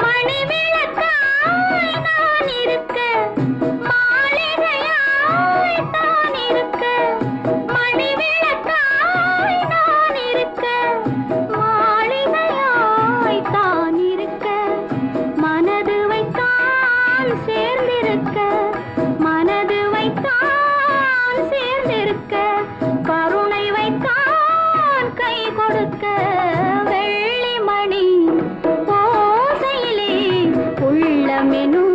மணி விளக்காய் நான் இருக்க, மாளிகையாய் தான் இருக்க. மணி விளக்காய் நான் இருக்க, மாளிகையாய் தான் இருக்க. மனது வைத்தான் சேர்ந்திருக்க, மனது வைத்தான் சேர்ந்திருக்க. கருணை வைத்தான் கை கொடுக்க. வெள்ளி மணி ஓசையிலே உள்ளமெனும்